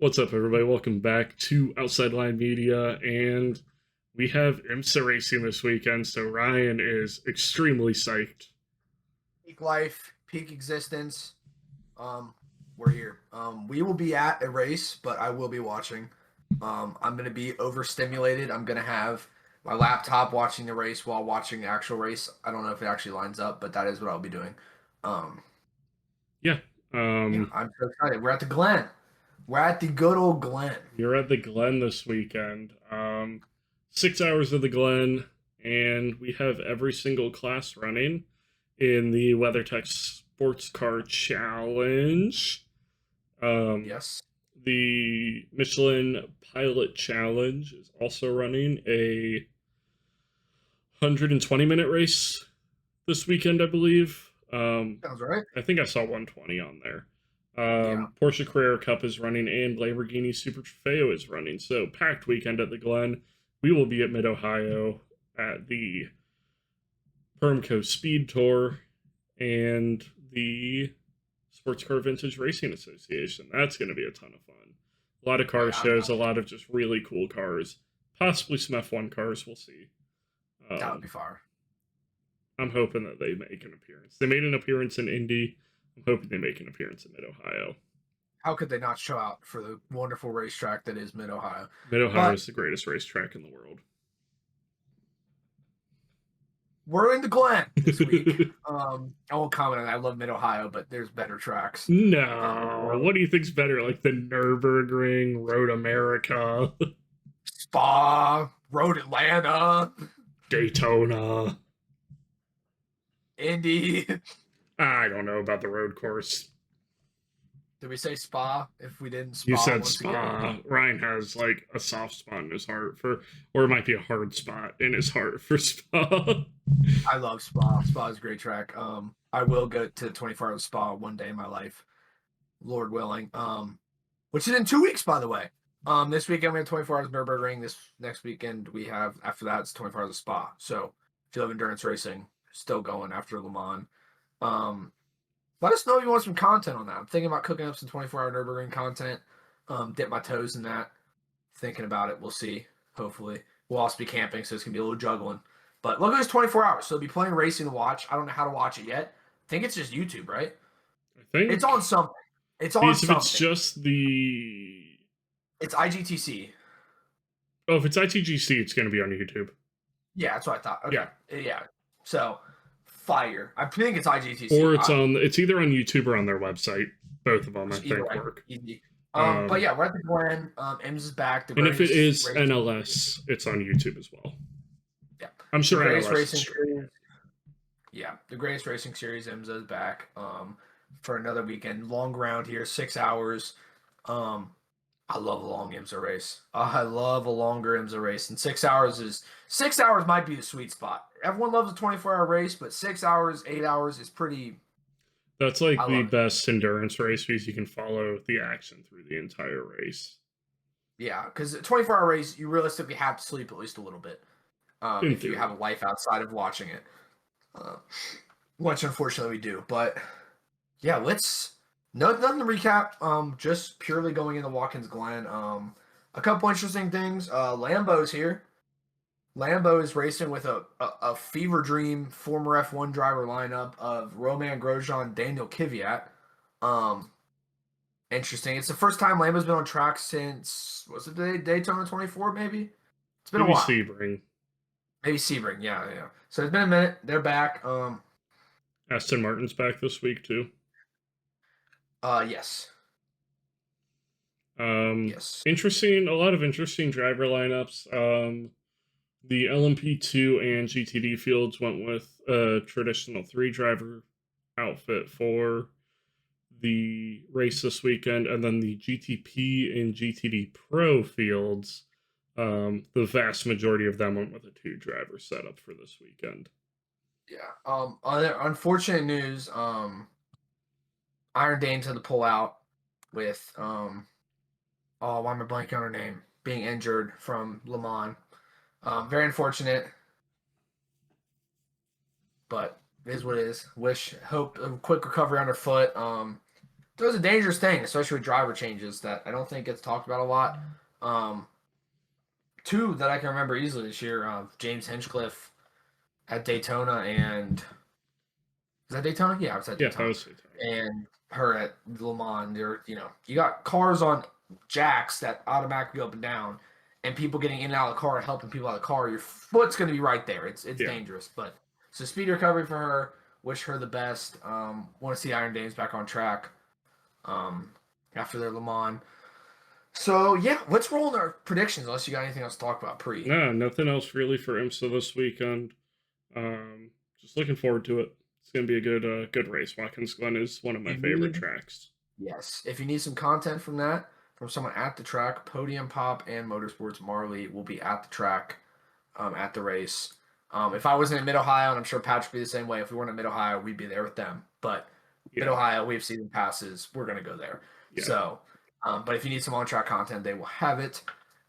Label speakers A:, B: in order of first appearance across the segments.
A: What's up, everybody? Welcome back to Outside Line Media, and we have IMSA racing this weekend, so Ryan is extremely psyched.
B: Peak life, peak existence. We're here. We will be at a race, but I will be watching. I'm going to be overstimulated. I'm going to have my laptop watching the race while watching the actual race. I don't know if it actually lines up, but that is what I'll be doing.
A: Yeah,
B: I'm so excited. We're at the Glen. We're at the good old Glen.
A: You're at the Glen this weekend. 6 hours of the Glen, and we have every single class running in the WeatherTech SportsCar Challenge.
B: Yes.
A: The Michelin Pilot Challenge is also running a 120-minute race this weekend, I believe.
B: Sounds right.
A: I think I saw 120 on there.
B: Yeah.
A: Porsche Carrera Cup is running, and Lamborghini Super Trofeo is running. So, packed weekend at the Glen. We will be at Mid-Ohio at the Permco Speed Tour and the Sports Car Vintage Racing Association. That's going to be a ton of fun. A lot of car shows, a lot of just really cool cars. Possibly some F1 cars, we'll see.
B: That would be far.
A: I'm hoping that they make an appearance. They made an appearance in Indy. I'm hoping they make an appearance in Mid-Ohio.
B: How could they not show out for the wonderful racetrack that is Mid-Ohio?
A: Mid-Ohio is the greatest racetrack in the world.
B: We're in the Glen this week. I won't comment on that. I love Mid-Ohio, but there's better tracks.
A: No. What do you think's better? Like the Nürburgring, Road America,
B: Spa, Road Atlanta,
A: Daytona,
B: Indy.
A: I don't know about the road course.
B: Did we say Spa? If we didn't, Spa.
A: You said Spa. Again. Ryan has like a soft spot in his heart for, or it might be a hard spot in his heart for Spa.
B: I love Spa. Spa is a great track. I will go to 24 Hours of Spa one day in my life, Lord willing. Which is in 2 weeks, by the way. This weekend we have 24 Hours of Nürburgring. This next weekend we have, after that, it's 24 Hours of Spa. So if you love endurance racing, still going after Le Mans. Let us know if you want some content on that. I'm thinking about cooking up some 24-hour Nürburgring content. Dip my toes in that. Thinking about it. We'll see. Hopefully. We'll also be camping, so it's going to be a little juggling. But look at this 24 hours. So there'll be plenty of racing to watch. I don't know how to watch it yet. I think it's just YouTube, right?
A: I think
B: it's on something. It's on something.
A: It's just the...
B: It's IGTC.
A: Oh, if it's ITGC, it's going to be on YouTube.
B: Yeah, that's what I thought. Okay.
A: Yeah.
B: So... fire. I think it's IGTC.
A: Or it's either on YouTube or on their website. Both of them, I think, work.
B: Easy. But yeah, we're at the Glen. IMSA is back.
A: And if it is NLS, it's on YouTube as well.
B: Yeah.
A: I'm sure
B: NLS
A: racing
B: series. Yeah, the greatest racing series, IMSA is back for another weekend. Long round here, 6 hours. I love a long IMSA race. I love a longer IMSA race. And 6 hours might be the sweet spot. Everyone loves a 24-hour race, but 6 hours, 8 hours is pretty...
A: That's like the best endurance race because you can follow the action through the entire race.
B: Yeah, because a 24-hour race, you realistically have to sleep at least a little bit if you have a life outside of watching it. Which, unfortunately, we do. But, yeah, nothing to recap. Just purely going into Watkins Glen. A couple interesting things. Lambo's here. Lambo is racing with a fever dream former F1 driver lineup of Romain Grosjean, Daniel Kvyat. Interesting. It's the first time Lambo's been on track since, was it Daytona 24, maybe? It's been a while.
A: Sebring.
B: Maybe Sebring, yeah. So it's been a minute. They're back.
A: Aston Martin's back this week, too.
B: Yes.
A: Yes. Interesting. A lot of interesting driver lineups. The LMP2 and GTD fields went with a traditional 3-driver outfit for the race this weekend, and then the GTP and GTD Pro fields, the vast majority of them went with a 2-driver setup for this weekend.
B: Yeah. Unfortunate news. Iron Dames had to pull out with why am I blanking on her name? Being injured from Le Mans. Very unfortunate, but it is what it is. Hope a quick recovery on her foot. it was a dangerous thing, especially with driver changes that I don't think gets talked about a lot. Two that I can remember easily this year: James Hinchcliffe at Daytona, and is that Daytona? Yeah, it was at
A: Yeah, that
B: Daytona,
A: was Daytona.
B: and her at Le Mans. You got cars on jacks that automatically go up and down, and people getting in and out of the car, helping people out of the car. Your foot's going to be right there. It's
A: Yeah.
B: dangerous, but it's a speed recovery for her. Wish her the best. Want to see Iron Dames back on track after their Le Mans. So yeah, let's roll in our predictions. Unless you got anything else to talk about pre.
A: No, nothing else really for IMSA this weekend. Just looking forward to it. It's gonna be a good race. Watkins Glen is one of my favorite tracks.
B: Yes, if you need some content from that, from someone at the track, Podium Pop and Motorsports Marley will be at the track, at the race. If I wasn't in Mid Ohio, and I'm sure Patrick would be the same way. If we weren't in Mid Ohio, we'd be there with them. But Mid Ohio, we have season passes. We're gonna go there. Yeah. So. But if you need some on-track content, they will have it.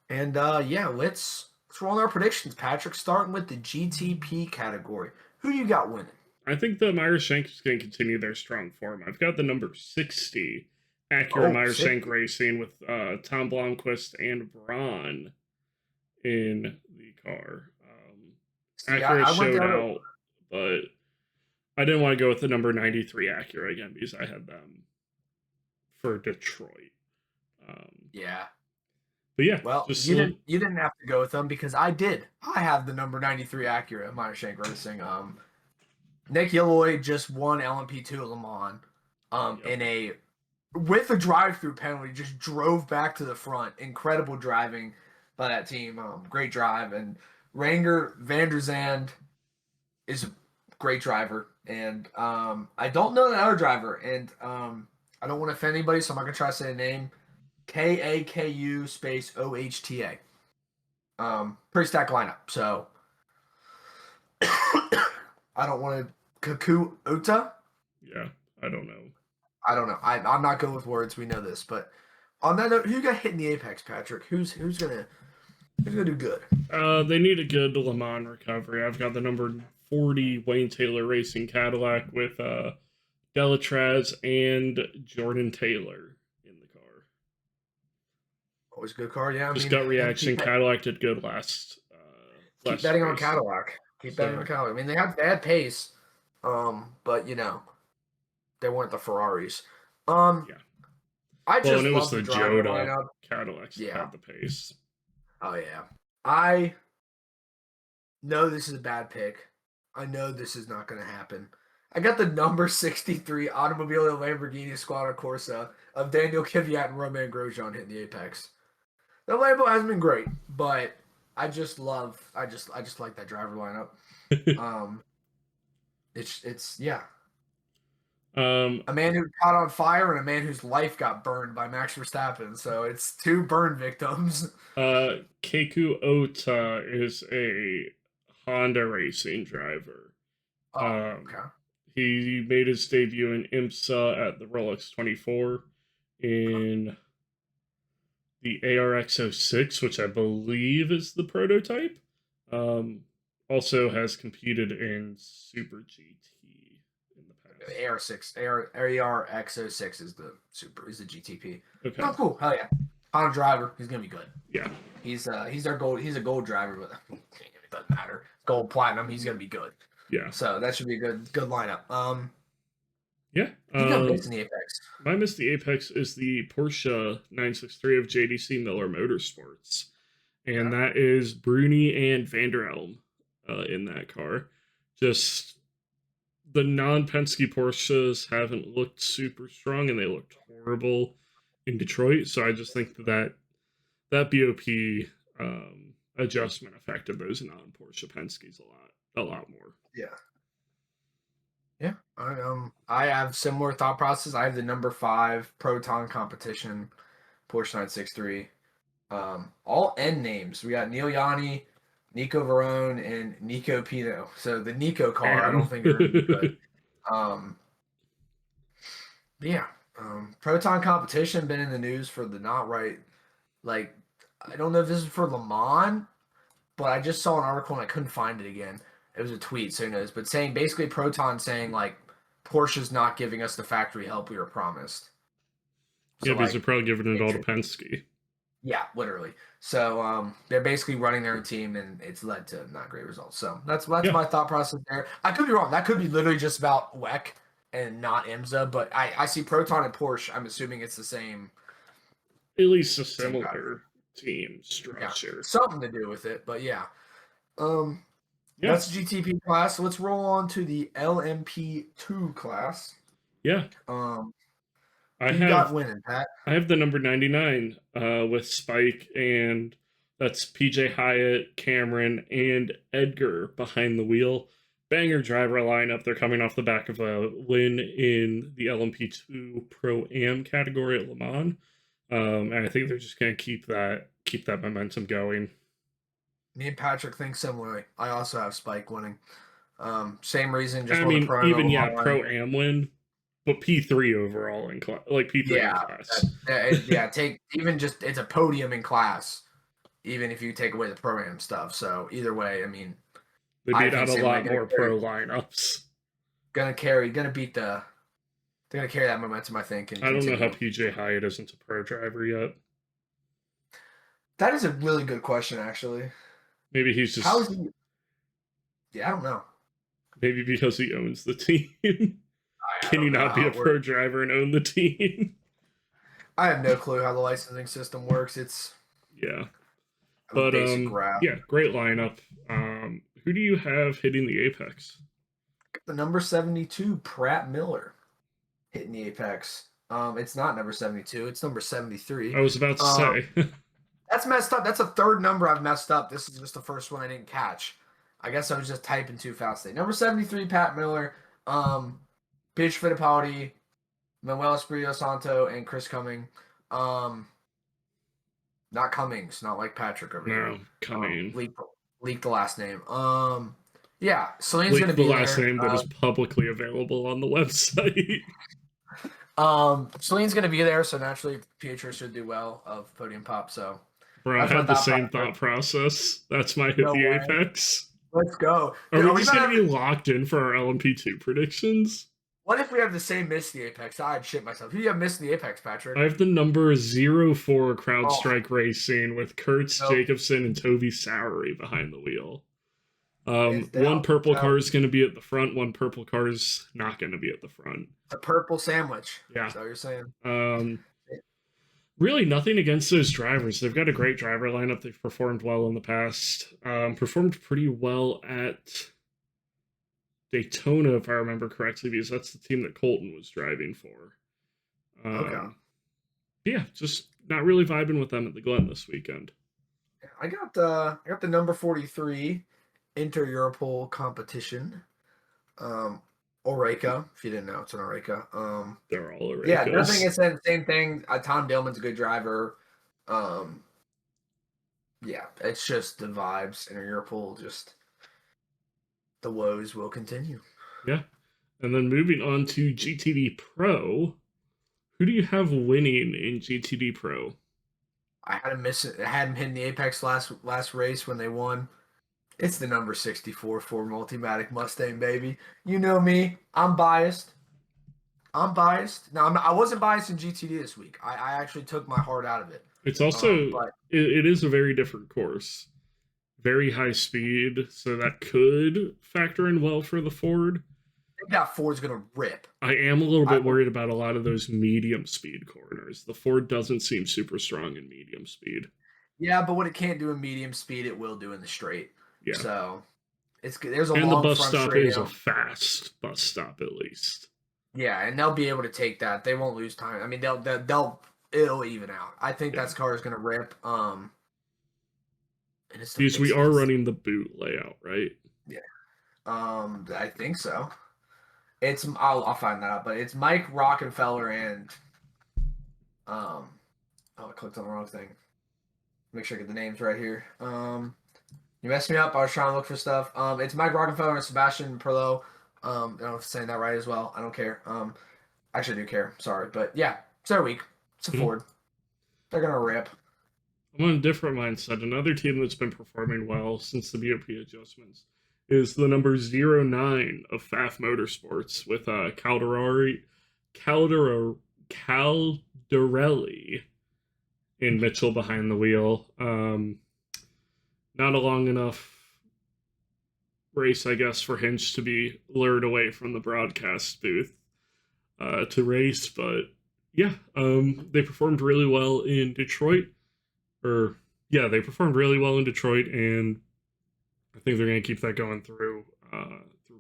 B: And let's roll our predictions, Patrick. Starting with the GTP category, who you got winning?
A: I think the Meyer-Shank is going to continue their strong form. I've got the number 60 Acura Meyer-Shank Racing with Tom Blomqvist and Braun in the car. Acura showed out, but I didn't want to go with the number 93 Acura again because I had them for Detroit. But yeah.
B: Well, you didn't have to go with them because I did. I have the number 93 Acura Meyer-Shank Racing. Nick Yalloy just won LMP2 at Le Mans. With a drive-through penalty, just drove back to the front. Incredible driving by that team. Great drive. And Ranger van der Zand is a great driver. And I don't know that other driver. And I don't want to offend anybody, so I'm not going to try to say a name. KAKU space OHTA. Pretty stacked lineup. So I don't want to Kaku Ota.
A: Yeah, I don't know.
B: I'm not good with words. We know this, but on that note, who got hit in the apex, Patrick? Who's gonna do good?
A: They need a good Le Mans recovery. I've got the number 40 Wayne Taylor Racing Cadillac with Delatraz and Jordan Taylor in the car.
B: Always a good car, yeah.
A: Just gut reaction. Cadillac did good last.
B: Keep betting on Cadillac. Betting on Cadillac. I mean, they had pace, but they weren't the Ferraris.
A: Yeah.
B: I just
A: it was
B: love
A: the Joda Cadillacs that had the pace.
B: Oh yeah. I know this is a bad pick. I know this is not going to happen. I got the number 63 Automobile Lamborghini Squadra Corsa of Daniel Kvyat and Romain Grosjean hitting the apex. The Lambo hasn't been great, but I just like that driver lineup. It's a man who caught on fire and a man whose life got burned by Max Verstappen. So it's two burn victims.
A: Keiko Ota is a Honda racing driver.
B: Okay.
A: He made his debut in IMSA at the Rolex 24 in the ARX06, which I believe is the prototype. Also has competed in Super GT in the past.
B: ARX06 is the GTP.
A: Okay.
B: Oh, cool. Hell yeah. Honda driver. He's gonna be good.
A: Yeah.
B: He's a gold driver, but it doesn't matter. Gold, platinum. He's gonna be good.
A: Yeah.
B: So that should be a good lineup.
A: Yeah.
B: Miss in the apex.
A: My miss the apex is the Porsche 963 of JDC Miller Motorsports, and that is Bruni and Vanderelm in that car. Just the non-Penske Porsches haven't looked super strong, and they looked horrible in Detroit. So I just think that BOP adjustment affected those non-Porsche Penske's a lot more.
B: Yeah. Yeah, I have similar thought process. I have the number 5 Proton competition, Porsche 963. All N names. We got Neil Yanni, Nico Verone, and Nico Pino. So the Nico car, I don't think are going to be good. Proton competition been in the news for the not right. Like, I don't know if this is for Le Mans, but I just saw an article and I couldn't find it again. It was a tweet, so who knows? But saying basically Proton saying like Porsche's not giving us the factory help we were promised.
A: Yeah,
B: So
A: because they're
B: like,
A: probably giving it all to Penske.
B: yeah, literally. So they're basically running their own team, and it's led to not great results. So that's
A: Yeah.
B: my thought process there. I could be wrong. That could be literally just about WEC and not IMSA. But I see Proton and Porsche. I'm assuming it's the same.
A: At least a
B: Same guy.
A: similar team
B: Yeah,
A: structure.
B: something to do with it. But yeah,
A: Yeah.
B: that's the GTP class. So let's roll on to the LMP2 class.
A: Yeah.
B: Who
A: I
B: you got
A: have
B: winning, Pat?
A: I have the number 99 with Spike, and that's PJ Hyatt, Cameron, and Edgar behind the wheel. Banger driver lineup. They're coming off the back of a win in the LMP2 Pro Am category at Le Mans. And I think they're just going to keep that momentum going.
B: Me and Patrick think similarly. I also have Spike winning. Same reason, just
A: I
B: won the
A: mean,
B: Pro
A: even
B: Am.
A: Pro Am win, but P3 overall in class, like P3 in class.
B: Take even just it's a podium in class, even if you take away the Pro Am stuff. So either way, I mean,
A: They beat out a lot more pro lineups.
B: Gonna beat the. They're gonna carry that momentum, I think. And
A: I don't know how PJ Hyatt isn't a pro driver yet.
B: That is a really good question, actually.
A: Maybe he's just.
B: How is he? Yeah, I don't know.
A: Maybe because he owns the team. Can you not be a pro driver and own the team?
B: I have no clue how the licensing system works. It's
A: but
B: basic graph.
A: Yeah, great lineup. Who do you have hitting the apex?
B: The number 72, Pratt Miller, hitting the apex. It's not number 72. It's number 73.
A: I was about to say.
B: That's messed up. That's a third number I've messed up. This is just the first one I didn't catch. I guess I was just typing too fast. Number 73, Pat Miller. Pitch Fittipaldi, Manuel Espirito Santo, and Chris Cumming. Not Cummings, not like Patrick over here.
A: No, Cumming.
B: Leaked the last name. Yeah, Sahlen's going to be
A: the last name that is publicly available on the website.
B: Sahlen's going to be there, so naturally Pietro should do well of Podium Pop. So,
A: bro, I have the same thought process. That's my hit the apex.
B: Let's go.
A: Are we just going to be locked in for our LMP2 predictions?
B: What if we have the same miss the apex? I'd shit myself. Who do you have missing the apex, Patrick?
A: I have the number 04 CrowdStrike Racing with Kurtz Jacobson and Toby Sowery behind the wheel. One purple car is going to be at the front. One purple car is not going to be at the front.
B: The purple sandwich.
A: Yeah.
B: That's what you're saying.
A: Really nothing against those drivers. They've got a great driver lineup. They've performed well in the past. Performed pretty well at Daytona, if I remember correctly, because that's the team that Colton was driving for.
B: Okay.
A: Yeah, just not really vibing with them at the Glen this weekend.
B: I got the number 43 Inter-Europol competition. Oreca, if you didn't know, it's an Oreca.
A: They're all Orecas.
B: Yeah, nothing against them. Same thing. Tom Dillman's a good driver. Yeah, it's just the vibes. Inter-Europol, just the woes will continue.
A: Yeah. And then moving on to GTD Pro, who do you have winning in GTD Pro?
B: I had him miss it. I had him hitting the apex last race when they won. It's the number 64 Ford Multimatic Mustang, baby. You know me. I'm biased. No, I wasn't biased in GTD this week. I actually took my heart out of it.
A: It's also it is a very different course. Very high speed, so that could factor in well for the Ford.
B: I think that Ford's going to rip.
A: I am a little bit worried about a lot of those medium speed corners. The Ford doesn't seem super strong in medium speed.
B: Yeah, but what it can't do in medium speed, it will do in the straight.
A: Yeah.
B: So there's a
A: and
B: long
A: the bus
B: front
A: stop is a fast bus stop at least.
B: Yeah, and they'll be able to take that. They won't lose time. I mean, it'll even out. I think that car is going to rip.
A: Because we are running the boot layout, right?
B: Yeah. I think so. It's I'll find that out, but it's Mike Rockefeller and I clicked on the wrong thing. Make sure I get the names right here. You messed me up. I was trying to look for stuff. It's Mike Rockefeller and Sebastian Perlow. I don't know if I'm saying that right as well. I don't care. Actually, I do care. Sorry, but yeah, it's their week. It's a Ford. They're gonna rip.
A: I'm on a different mindset. Another team that's been performing well since the BOP adjustments is the number 09 of FAF Motorsports with Caldera Dorelli in Mitchell behind the wheel. Not a long enough race, I guess, for Hinch to be lured away from the broadcast booth to race, but yeah, they performed really well in Detroit. They performed really well in Detroit, and I think they're going to keep that going through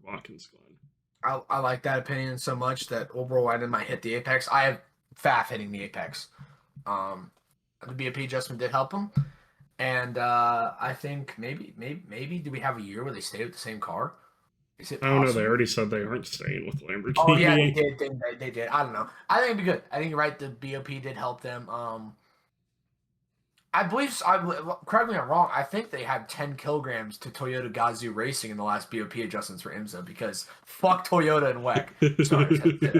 A: Watkins Glen.
B: I like that opinion so much that overall I might hit the apex. I have Faf hitting the apex. The BOP adjustment did help him, and I think maybe do we have a year where they stay with the same car? Is it possible?
A: I don't know. They already said they aren't staying with Lamborghini.
B: Oh yeah, they did. They did. I don't know. I think it'd be good. I think you're right. The BOP did help them. I believe. Correct me if I'm wrong. I think they had 10 kilograms to Toyota Gazoo Racing in the last BOP adjustments for IMSA because fuck Toyota and WEC. Sorry,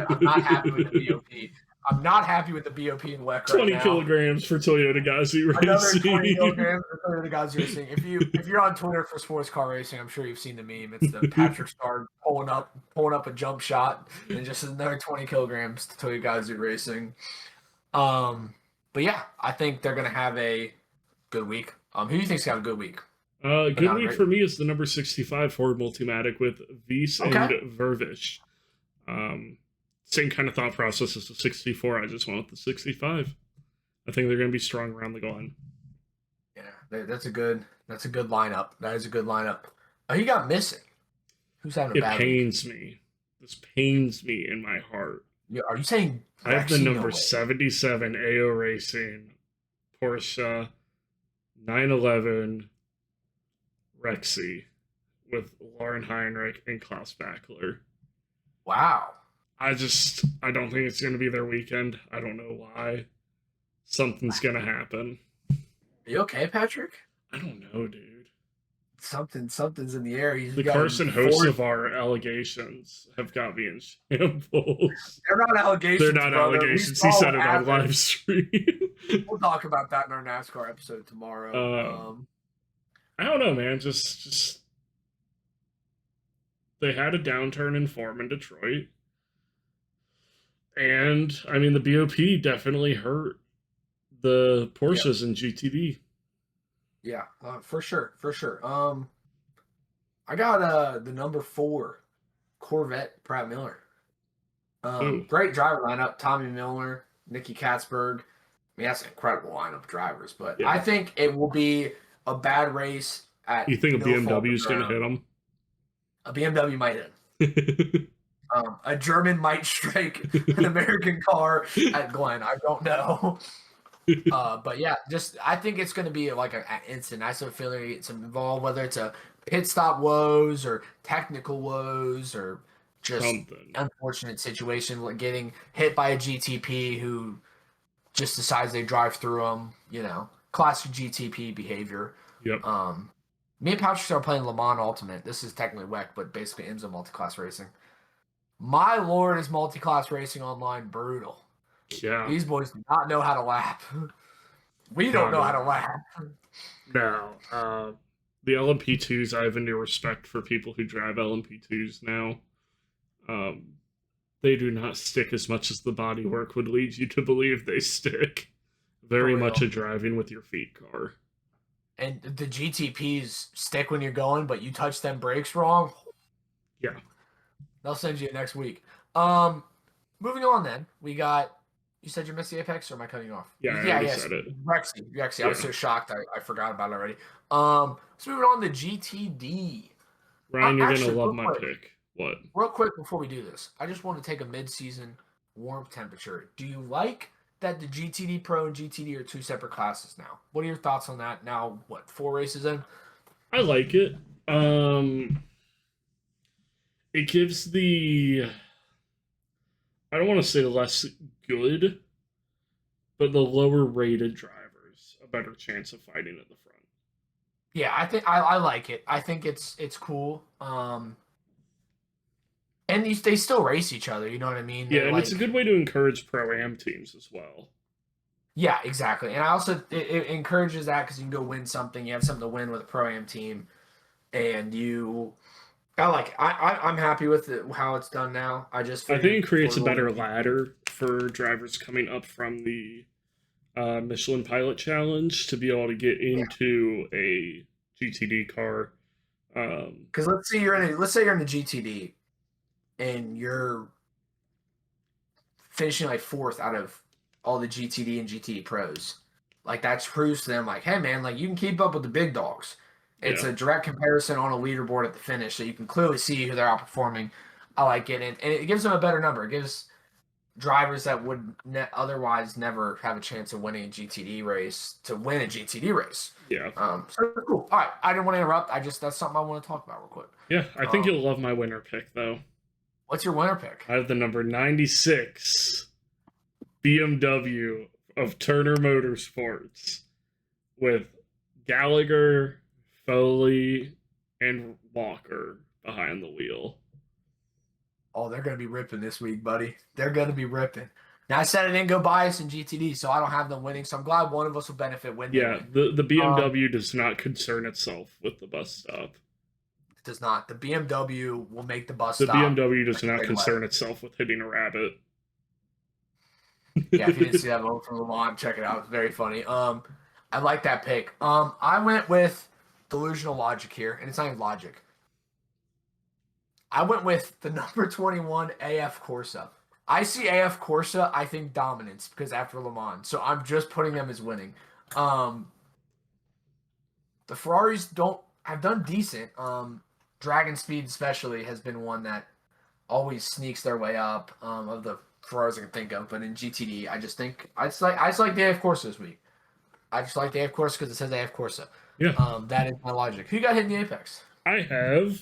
B: I'm not happy with the BOP. I'm not happy with the BOP and WEC right
A: 20
B: now.
A: kilograms for Toyota Gazoo Racing.
B: Another 20 kilograms for Toyota Gazoo Racing. If you're on Twitter for sports car racing, I'm sure you've seen the meme. It's the Patrick Star pulling up a jump shot and just another 20 kilograms to Toyota Gazoo Racing. But yeah, I think they're gonna have a good week. Who do you think's got a good week?
A: Good week for me is the number 65 Ford Multimatic with Wiese and Vervish. Same kind of thought process as the 64. I just went with the 65. I think they're going to be strong around the Glen.
B: Yeah, that's a good lineup. That is a good lineup. Oh, he got missing. Who's having a bad week? It
A: pains me. This pains me in my heart.
B: Yeah, are you saying
A: I have the number 77 AO Racing Porsche 911 Rexy with Lauren Heinrich and Klaus Backler?
B: Wow.
A: I don't think it's going to be their weekend. I don't know why. Something's going to happen.
B: Are you okay, Patrick?
A: I don't know, dude.
B: Something's in the air.
A: The Carson Hocevar allegations have got me in shambles.
B: They're not allegations.
A: They're not allegations. He said it on live stream.
B: We'll talk about that in our NASCAR episode tomorrow.
A: I don't know, man. Just they had a downturn in form in Detroit. And, I mean, the BOP definitely hurt the Porsches in GTD.
B: Yeah, for sure. I got the number 4 Corvette Pratt Miller. Great driver lineup. Tommy Miller, Nicky Katzberg. I mean, that's an incredible lineup of drivers. But I think it will be a bad race at
A: You think a BMW is going to hit them?
B: A BMW might hit. A German might strike an American car at Glen. I don't know. But yeah, I think it's going to be like an instant. I still feel like it's involved, whether it's a pit stop woes or technical woes or just unfortunate situation, like getting hit by a GTP who just decides they drive through them. You know, classic GTP behavior.
A: Yep.
B: Me and Patrick are playing Le Mans Ultimate. This is technically WEC, but basically IMSA multi-class racing. My lord, is multi-class racing online brutal.
A: Yeah.
B: These boys do not know how to lap. We don't know how to lap.
A: No. The LMP2s, I have a new respect for people who drive LMP2s now. They do not stick as much as the bodywork would lead you to believe they stick. Very much a driving with your feet car.
B: And the GTPs stick when you're going, but you touch them brakes wrong.
A: Yeah.
B: They'll send you next week. Moving on then. We got, you said you missed the Apex, or am I cutting you off?
A: Yeah, I said it.
B: Rexy. I was so shocked I forgot about it already. So moving on to GTD.
A: Ryan, you're going to love my pick. What?
B: Real quick before we do this, I just want to take a mid-season warmth temperature. Do you like that the GTD Pro and GTD are 2 separate classes now? What are your thoughts on that now, 4 races in?
A: I like it. It gives the, I don't want to say less good, but the lower rated drivers a better chance of fighting at the front.
B: Yeah, I think I like it. I think it's cool. And they still race each other, you know what I mean?
A: Yeah, and it's a good way to encourage Pro-Am teams as well.
B: Yeah, exactly. And I also, it encourages that because you can go win something. You have something to win with a Pro-Am team. And I like it. I'm happy with how it's done now. I think
A: it creates a better ladder for drivers coming up from the Michelin Pilot Challenge to be able to get into a GTD car.
B: Because let's say you're in a GTD and you're finishing like 4th out of all the GTD and GTD pros. Like that proves to them, like, hey man, like you can keep up with the big dogs. It's a direct comparison on a leaderboard at the finish, so you can clearly see who they're outperforming. I like it, and it gives them a better number. It gives drivers that would otherwise never have a chance of winning a GTD race to win a GTD race.
A: Yeah.
B: So cool. All right, I didn't want to interrupt. That's something I want to talk about real quick.
A: Yeah, I think you'll love my winner pick though.
B: What's your winner pick?
A: I have the number 96 BMW of Turner Motorsports with Gallagher, Foley, and Walker behind the wheel.
B: Oh, they're going to be ripping this week, buddy. They're going to be ripping. Now, I said I didn't go bias in GTD, so I don't have them winning, so I'm glad one of us will benefit when they win.
A: The BMW does not concern itself with the bus stop.
B: It does not. The BMW will make the bus
A: stop.
B: The
A: BMW does not concern itself with hitting a rabbit.
B: Yeah, if you didn't see that moment from Le Mans, check it out. It's very funny. I like that pick. I went with delusional logic here, and it's not even logic. I went with the number 21 AF Corsa. I see AF Corsa, I think dominance because after Le Mans. So I'm just putting them as winning. The Ferraris have done decent. Dragon Speed especially has been one that always sneaks their way up of the Ferraris I can think of. But in GTD, I just like the AF Corsa this week. I just like the AF Corsa because it says AF Corsa.
A: Yeah.
B: That is my logic. Who got hit in the Apex?
A: I have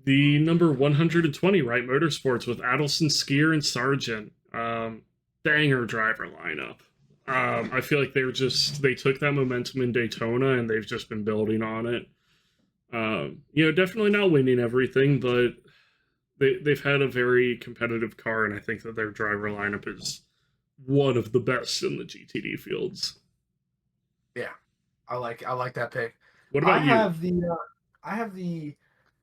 A: the number 120 Wright Motorsports with Adelson, Skier, and Sargent. Banger driver lineup. I feel like they took that momentum in Daytona and they've just been building on it. Definitely not winning everything, but they've had a very competitive car, and I think that their driver lineup is one of the best in the GTD fields.
B: Yeah, I like that pick.
A: What about you?
B: I have the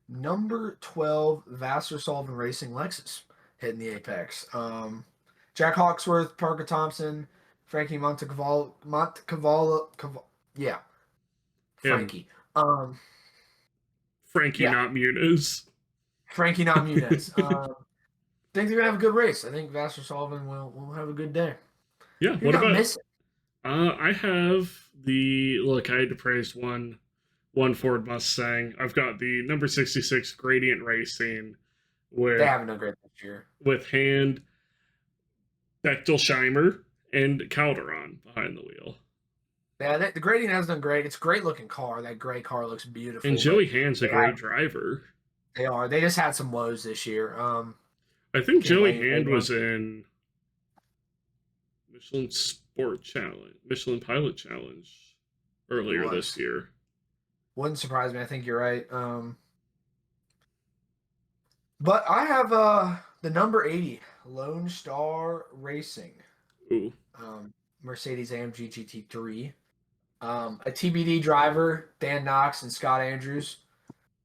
B: number 12 Vassar Sullivan Racing Lexus hitting the Apex. Jack Hawksworth, Parker Thompson, Frankie Montecavallo. Yeah. Frankie.
A: Frankie, not Muniz.
B: Frankie, not Muniz. I think they're gonna have a good race. I think Vassar Sullivan will have a good day.
A: Yeah. What about? I have I had to praise one Ford Mustang. I've got the number 66 Gradient Racing with
B: they haven't done great this year
A: with Hand, Bechtelsheimer, and Calderon behind the wheel.
B: Yeah, the Gradient has done great. It's a great looking car. That gray car looks beautiful.
A: And Joey Hand's a great driver.
B: They are. They just had some lows this year.
A: I think Joey Hand was in Michelin Pilot Challenge earlier this year.
B: Wouldn't surprise me. I think you're right. But I have the number 80 Lone Star Racing.
A: Ooh.
B: Mercedes AMG GT3. A TBD driver, Dan Knox and Scott Andrews.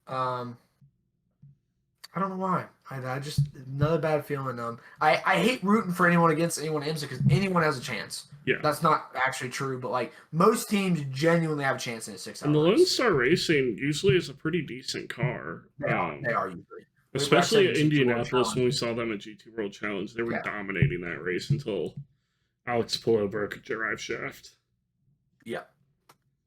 B: I don't know why. I just another bad feeling. I hate rooting for anyone against anyone in IMSA because anyone has a chance.
A: Yeah,
B: that's not actually true. But like most teams genuinely have a chance in a 6 hour.
A: And the Lone Star Racing usually is a pretty decent car.
B: They are usually.
A: Especially at Indianapolis when we saw them at GT World Challenge, they were dominating that race until Alex Palou broke a drive shaft.
B: Yeah.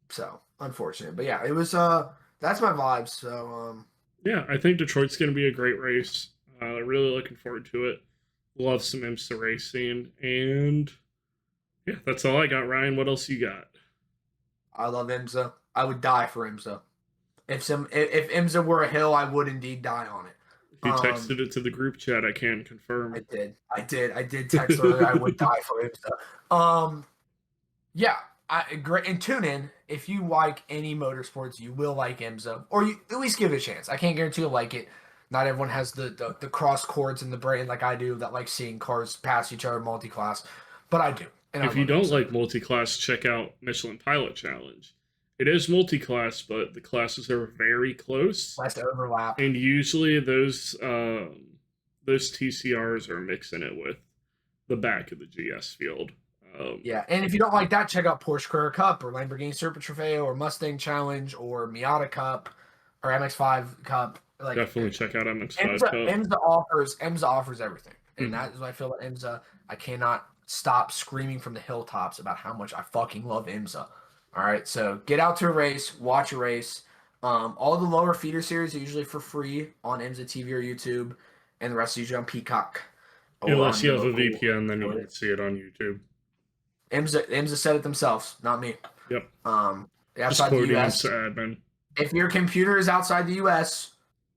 B: So unfortunate, but yeah, it was. That's my vibes. So.
A: Yeah, I think Detroit's going to be a great race. Really looking forward to it. Love some IMSA racing. And yeah, that's all I got, Ryan. What else you got?
B: I love IMSA. I would die for IMSA. If IMSA were a hill, I would indeed die on it.
A: You texted it to the group chat. I can confirm.
B: I did text earlier. I would die for IMSA. Yeah. Great, and tune in if you like any motorsports. You will like IMSA, or you at least give it a chance. I can't guarantee you'll like it. Not everyone has the cross chords in the brain like I do that like seeing cars pass each other multi-class, but I do. And
A: if you don't like multi-class, check out Michelin Pilot Challenge. It is multi-class, but the classes are very close.
B: Less overlap,
A: and usually those TCRs are mixing it with the back of the GS field.
B: Yeah, and if you don't like that, check out Porsche Carrera Cup or Lamborghini Super Trofeo or Mustang Challenge or Miata Cup or MX-5 Cup. Like,
A: definitely check out MX-5 Cup.
B: IMSA offers everything, and
A: Mhm.
B: that is what I feel about IMSA. I cannot stop screaming from the hilltops about how much I fucking love IMSA. All right, so get out to a race, watch a race. All the lower feeder series are usually for free on IMSA TV or YouTube, and the rest is usually on Peacock or on
A: Unless you
B: your
A: have a
B: local
A: VPN, then you
B: affiliate.
A: can see it on YouTube.
B: IMSA said it themselves, not me.
A: Yep. Just
B: Outside the
A: quoting
B: U.S.,
A: IMSA admin.
B: if your computer is outside the U.S.,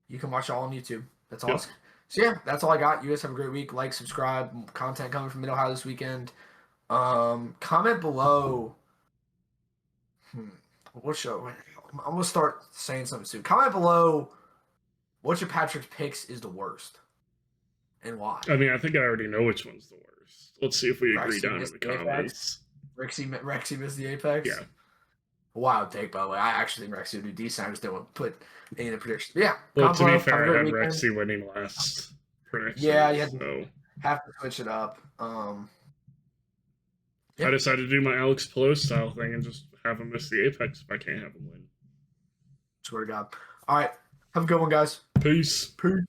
B: you can watch it all on YouTube. That's all.
A: Yep.
B: So yeah, that's all I got. You guys have a great week. Like, subscribe. Content coming from Mid Ohio this weekend. Comment below. What show? I'm gonna start saying something soon. Comment below. Which of Patrick's picks is the worst, and why?
A: I mean, I think I already know which one's the worst. Let's see if we agree
B: Rexy
A: down in
B: missed
A: the
B: the
A: comments.
B: Rexy missed the Apex.
A: Yeah.
B: Wild take, by the way. I actually think Rexy would do decent. I just didn't want to put any of the predictions. But yeah.
A: Well, to be
B: Have a
A: fair,
B: great
A: I had
B: weekend.
A: Rexy winning last prediction.
B: Yeah, you had
A: so
B: to have to switch it up.
A: I decided to do my Alex Pillow style thing and just have him miss the Apex if I can't have him win.
B: Swear to God. All right. Have a good one, guys.
A: Peace.
B: Peace.